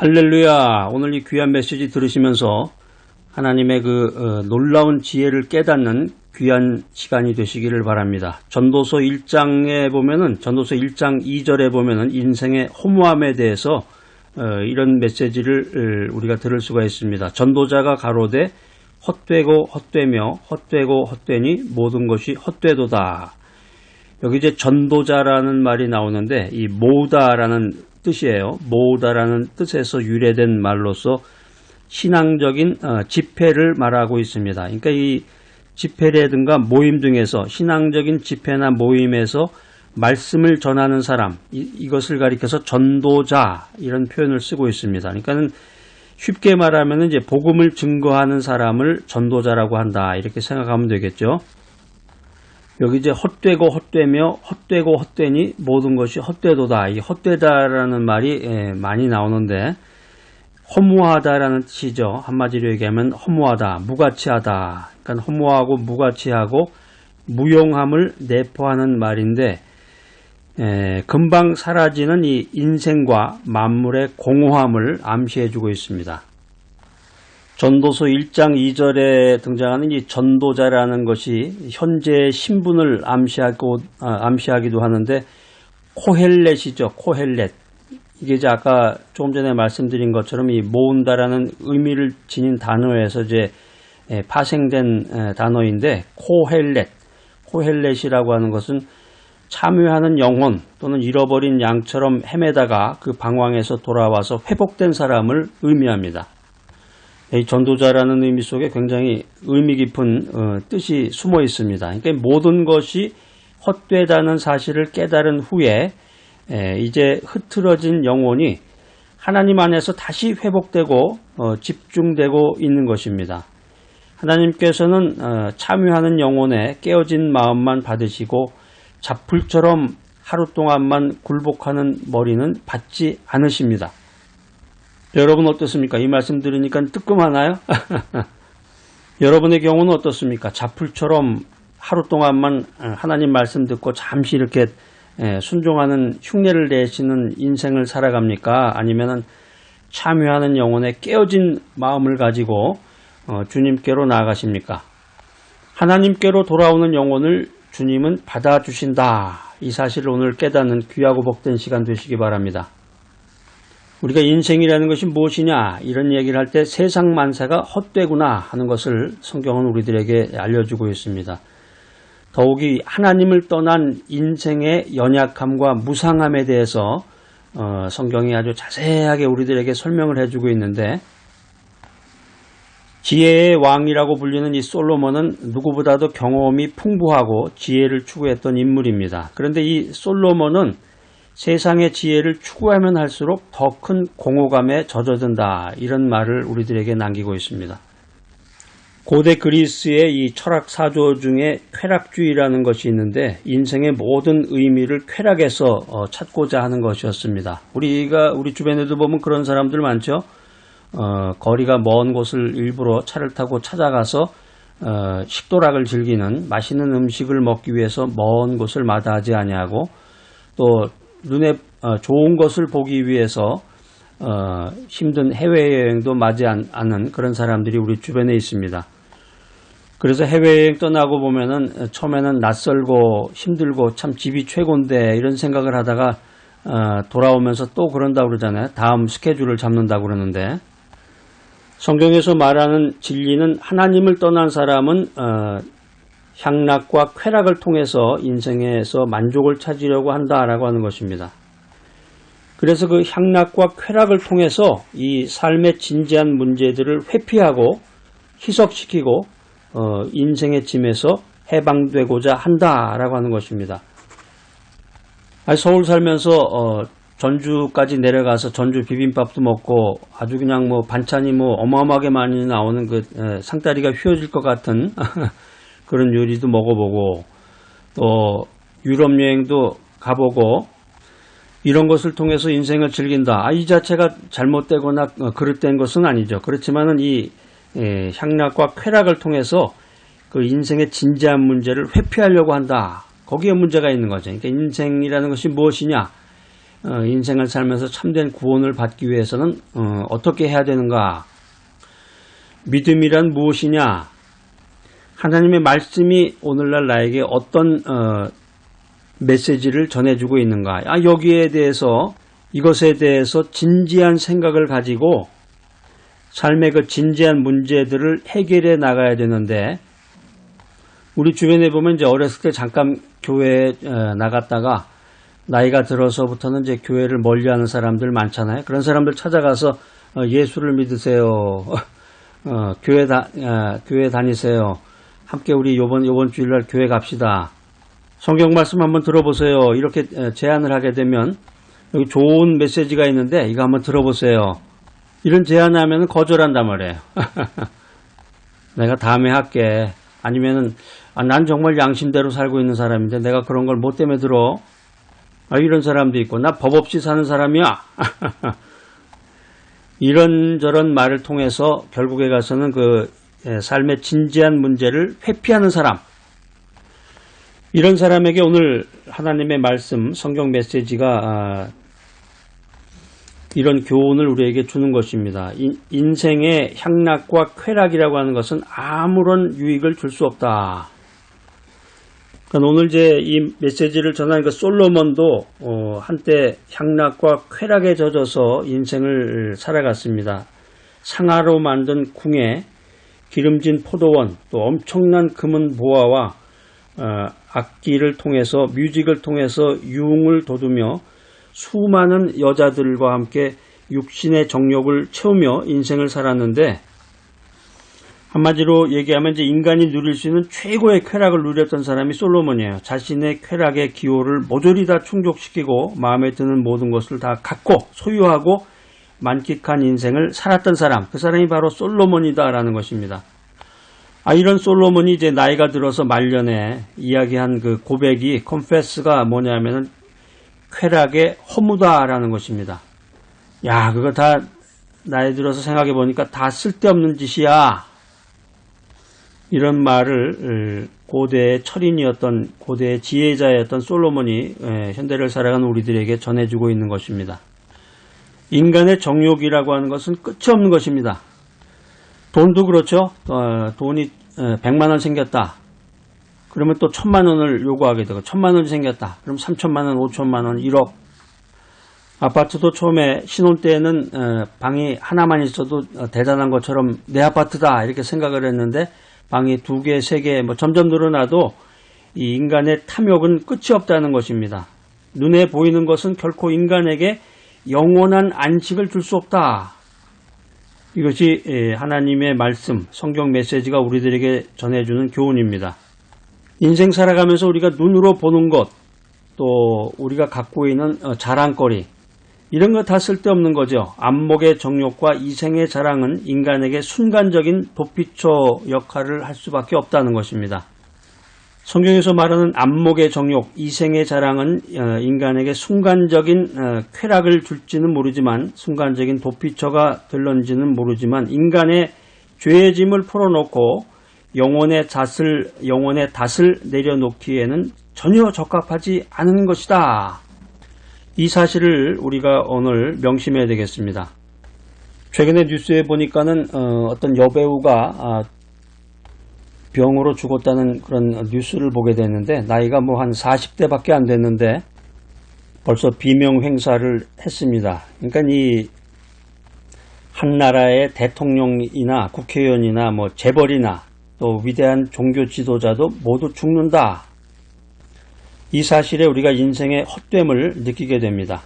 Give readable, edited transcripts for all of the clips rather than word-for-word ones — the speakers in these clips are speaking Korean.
할렐루야. 오늘 이 귀한 메시지 들으시면서 하나님의 놀라운 지혜를 깨닫는 귀한 시간이 되시기를 바랍니다. 전도서 1장에 보면은, 전도서 1장 2절에 보면은 인생의 허무함에 대해서 이런 메시지를 우리가 들을 수가 있습니다. 전도자가 가로되 헛되고 헛되며 헛되고 헛되니 모든 것이 헛되도다. 여기 이제 전도자라는 말이 나오는데 이 모으다라는 뜻이에요. 모으다라는 뜻에서 유래된 말로서 신앙적인 집회를 말하고 있습니다. 그러니까 이 집회라든가 모임 등에서 신앙적인 집회나 모임에서 말씀을 전하는 사람, 이것을 가리켜서 전도자 이런 표현을 쓰고 있습니다. 그러니까는 쉽게 말하면 이제 복음을 증거하는 사람을 전도자라고 한다 이렇게 생각하면 되겠죠. 여기 이제 헛되고 헛되며 헛되고 헛되니 모든 것이 헛되도다. 이 헛되다라는 말이 많이 나오는데 허무하다라는 뜻이죠. 한마디로 얘기하면 허무하다, 무가치하다. 그러니까 허무하고 무가치하고 무용함을 내포하는 말인데 금방 사라지는 이 인생과 만물의 공허함을 암시해주고 있습니다. 전도서 1장 2절에 등장하는 이 전도자라는 것이 현재의 신분을 암시하기도 하는데 코헬렛이죠. 코헬렛. 이게 이제 아까 조금 전에 말씀드린 것처럼 이 모은다라는 의미를 지닌 단어에서 이제 파생된 단어인데 코헬렛. 코헬렛이라고 하는 것은 참여하는 영혼 또는 잃어버린 양처럼 헤매다가 그 방황에서 돌아와서 회복된 사람을 의미합니다. 이 전도자라는 의미 속에 굉장히 의미 깊은 뜻이 숨어 있습니다. 그러니까 모든 것이 헛되다는 사실을 깨달은 후에 이제 흐트러진 영혼이 하나님 안에서 다시 회복되고 집중되고 있는 것입니다. 하나님께서는 참여하는 영혼의 깨어진 마음만 받으시고 잡풀처럼 하루 동안만 굴복하는 머리는 받지 않으십니다. 여러분 어떻습니까? 이 말씀 들으니까 뜨끔하나요? 여러분의 경우는 어떻습니까? 잡풀처럼 하루 동안만 하나님 말씀 듣고 잠시 이렇게 순종하는 흉내를 내시는 인생을 살아갑니까? 아니면은 참여하는 영혼의 깨어진 마음을 가지고 주님께로 나아가십니까? 하나님께로 돌아오는 영혼을 주님은 받아주신다. 이 사실을 오늘 깨닫는 귀하고 복된 시간 되시기 바랍니다. 우리가 인생이라는 것이 무엇이냐 이런 얘기를 할 때 세상 만사가 헛되구나 하는 것을 성경은 우리들에게 알려주고 있습니다. 더욱이 하나님을 떠난 인생의 연약함과 무상함에 대해서 성경이 아주 자세하게 우리들에게 설명을 해주고 있는데 지혜의 왕이라고 불리는 이 솔로몬은 누구보다도 경험이 풍부하고 지혜를 추구했던 인물입니다. 그런데 이 솔로몬은 세상의 지혜를 추구하면 할수록 더 큰 공허감에 젖어든다. 이런 말을 우리들에게 남기고 있습니다. 고대 그리스의 이 철학 사조 중에 쾌락주의라는 것이 있는데 인생의 모든 의미를 쾌락에서 찾고자 하는 것이었습니다. 우리 주변에도 보면 그런 사람들 많죠. 거리가 먼 곳을 일부러 차를 타고 찾아가서 식도락을 즐기는 맛있는 음식을 먹기 위해서 먼 곳을 마다하지 아니하고 또 눈에 좋은 것을 보기 위해서 힘든 해외여행도 맞지 않는 그런 사람들이 우리 주변에 있습니다. 그래서 해외여행 떠나고 보면은 처음에는 낯설고 힘들고 참 집이 최고인데 이런 생각을 하다가 돌아오면서 또 그런다고 그러잖아요. 다음 스케줄을 잡는다고 그러는데 성경에서 말하는 진리는 하나님을 떠난 사람은 향락과 쾌락을 통해서 인생에서 만족을 찾으려고 한다라고 하는 것입니다. 그래서 그 향락과 쾌락을 통해서 이 삶의 진지한 문제들을 회피하고 희석시키고 인생의 짐에서 해방되고자 한다라고 하는 것입니다. 서울 살면서 전주까지 내려가서 전주 비빔밥도 먹고 아주 그냥 반찬이 어마어마하게 많이 나오는 그 상다리가 휘어질 것 같은 그런 요리도 먹어보고 또 유럽 여행도 가보고 이런 것을 통해서 인생을 즐긴다. 이 자체가 잘못되거나 그릇된 것은 아니죠. 그렇지만은 이 향락과 쾌락을 통해서 그 인생의 진지한 문제를 회피하려고 한다. 거기에 문제가 있는 거죠. 그러니까 인생이라는 것이 무엇이냐? 인생을 살면서 참된 구원을 받기 위해서는 어떻게 해야 되는가? 믿음이란 무엇이냐? 하나님의 말씀이 오늘날 나에게 어떤 메시지를 전해주고 있는가? 여기에 대해서, 이것에 대해서 진지한 생각을 가지고 삶의 그 진지한 문제들을 해결해 나가야 되는데, 우리 주변에 보면 이제 어렸을 때 잠깐 교회에 나갔다가 나이가 들어서부터는 이제 교회를 멀리하는 사람들 많잖아요. 그런 사람들 찾아가서 예수를 믿으세요. 교회 다니세요. 함께 우리 요번 주일날 교회 갑시다. 성경 말씀 한번 들어보세요. 이렇게 제안을 하게 되면 여기 좋은 메시지가 있는데 이거 한번 들어보세요. 이런 제안을 하면 거절한단 말이에요. 내가 다음에 할게. 아니면은 난 정말 양심대로 살고 있는 사람인데 내가 그런 걸 뭐 때문에 들어? 이런 사람도 있고 나 법 없이 사는 사람이야. 이런저런 말을 통해서 결국에 가서는 그 삶의 진지한 문제를 회피하는 사람, 이런 사람에게 오늘 하나님의 말씀, 성경 메시지가 이런 교훈을 우리에게 주는 것입니다. 인생의 향락과 쾌락이라고 하는 것은 아무런 유익을 줄 수 없다. 그러니까 오늘 이제 이 메시지를 전한 그 솔로몬도 한때 향락과 쾌락에 젖어서 인생을 살아갔습니다. 상아로 만든 궁에 기름진 포도원, 또 엄청난 금은 보화와 악기를 통해서, 뮤직을 통해서 유흥을 돋우며 수많은 여자들과 함께 육신의 정욕을 채우며 인생을 살았는데, 한마디로 얘기하면 이제 인간이 누릴 수 있는 최고의 쾌락을 누렸던 사람이 솔로몬이에요. 자신의 쾌락의 기호를 모조리 다 충족시키고 마음에 드는 모든 것을 다 갖고 소유하고 만끽한 인생을 살았던 사람, 그 사람이 바로 솔로몬이다라는 것입니다. 이런 솔로몬이 이제 나이가 들어서 말년에 이야기한 그 고백이, confess가 뭐냐면은 쾌락의 허무다라는 것입니다. 그거 다 나이 들어서 생각해 보니까 다 쓸데없는 짓이야. 이런 말을 고대의 철인이었던, 고대의 지혜자였던 솔로몬이 현대를 살아가는 우리들에게 전해주고 있는 것입니다. 인간의 정욕이라고 하는 것은 끝이 없는 것입니다. 돈도 그렇죠. 돈이 100만 원 생겼다. 그러면 또 1000만 원을 요구하게 되고, 1000만 원이 생겼다. 그럼 3000만 원, 5000만 원, 1억. 아파트도 처음에 신혼 때는 방이 하나만 있어도 대단한 것처럼 내 아파트다 이렇게 생각을 했는데, 방이 2개, 3개 뭐 점점 늘어나도 이 인간의 탐욕은 끝이 없다는 것입니다. 눈에 보이는 것은 결코 인간에게 영원한 안식을 줄 수 없다. 이것이 하나님의 말씀, 성경 메시지가 우리들에게 전해주는 교훈입니다. 인생 살아가면서 우리가 눈으로 보는 것, 또 우리가 갖고 있는 자랑거리, 이런 거 다 쓸데없는 거죠. 안목의 정욕과 이생의 자랑은 인간에게 순간적인 도피처 역할을 할 수밖에 없다는 것입니다. 성경에서 말하는 안목의 정욕, 이생의 자랑은 인간에게 순간적인 쾌락을 줄지는 모르지만, 순간적인 도피처가 될런지는 모르지만, 인간의 죄의 짐을 풀어놓고 영혼의 닷을 내려놓기에는 전혀 적합하지 않은 것이다. 이 사실을 우리가 오늘 명심해야 되겠습니다. 최근에 뉴스에 보니까는 어떤 여배우가 병으로 죽었다는 그런 뉴스를 보게 됐는데, 나이가 뭐 한 40대밖에 안 됐는데 벌써 비명 행사를 했습니다. 그러니까 이 한 나라의 대통령이나 국회의원이나 뭐 재벌이나 또 위대한 종교 지도자도 모두 죽는다. 이 사실에 우리가 인생의 헛됨을 느끼게 됩니다.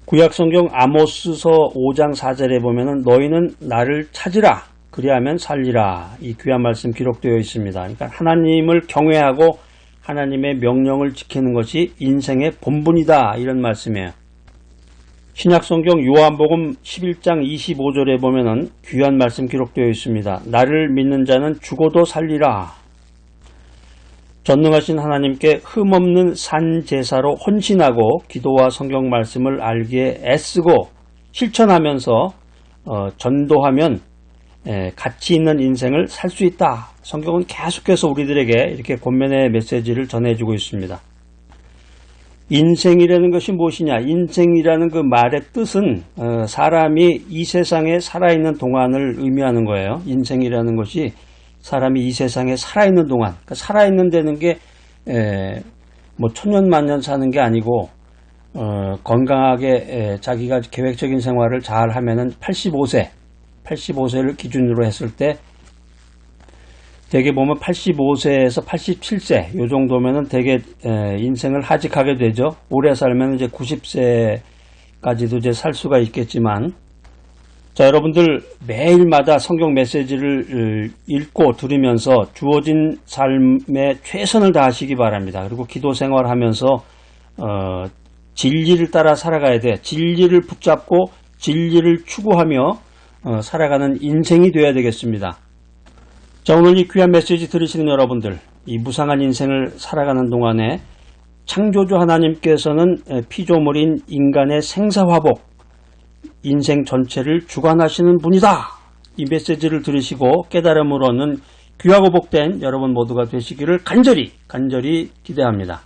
구약성경 아모스서 5장 4절에 보면은 너희는 나를 찾으라 그리하면 살리라, 이 귀한 말씀 기록되어 있습니다. 그러니까 하나님을 경외하고 하나님의 명령을 지키는 것이 인생의 본분이다, 이런 말씀이에요. 신약성경 요한복음 11장 25절에 보면은 귀한 말씀 기록되어 있습니다. 나를 믿는 자는 죽어도 살리라. 전능하신 하나님께 흠없는 산제사로 헌신하고 기도와 성경 말씀을 알기에 애쓰고 실천하면서 전도하면 가치 있는 인생을 살 수 있다. 성경은 계속해서 우리들에게 이렇게 권면의 메시지를 전해주고 있습니다. 인생이라는 것이 무엇이냐? 인생이라는 그 말의 뜻은 사람이 이 세상에 살아있는 동안을 의미하는 거예요. 인생이라는 것이 사람이 이 세상에 살아있는 동안, 그러니까 살아있는 데는 게 뭐 천년만년 사는 게 아니고 건강하게 자기가 계획적인 생활을 잘 하면은 85세를 기준으로 했을 때 대개 보면 85세에서 87세 요 정도면은 대개 인생을 하직하게 되죠. 오래 살면 이제 90세까지도 이제 살 수가 있겠지만, 자, 여러분들 매일마다 성경 메시지를 읽고 들으면서 주어진 삶에 최선을 다하시기 바랍니다. 그리고 기도 생활하면서 진리를 따라 살아가야 돼. 진리를 붙잡고 진리를 추구하며 살아가는 인생이 되어야 되겠습니다. 자, 오늘 이 귀한 메시지 들으시는 여러분들, 이 무상한 인생을 살아가는 동안에 창조주 하나님께서는 피조물인 인간의 생사화복, 인생 전체를 주관하시는 분이다. 이 메시지를 들으시고 깨달음을 얻는 귀하고 복된 여러분 모두가 되시기를 간절히 기대합니다.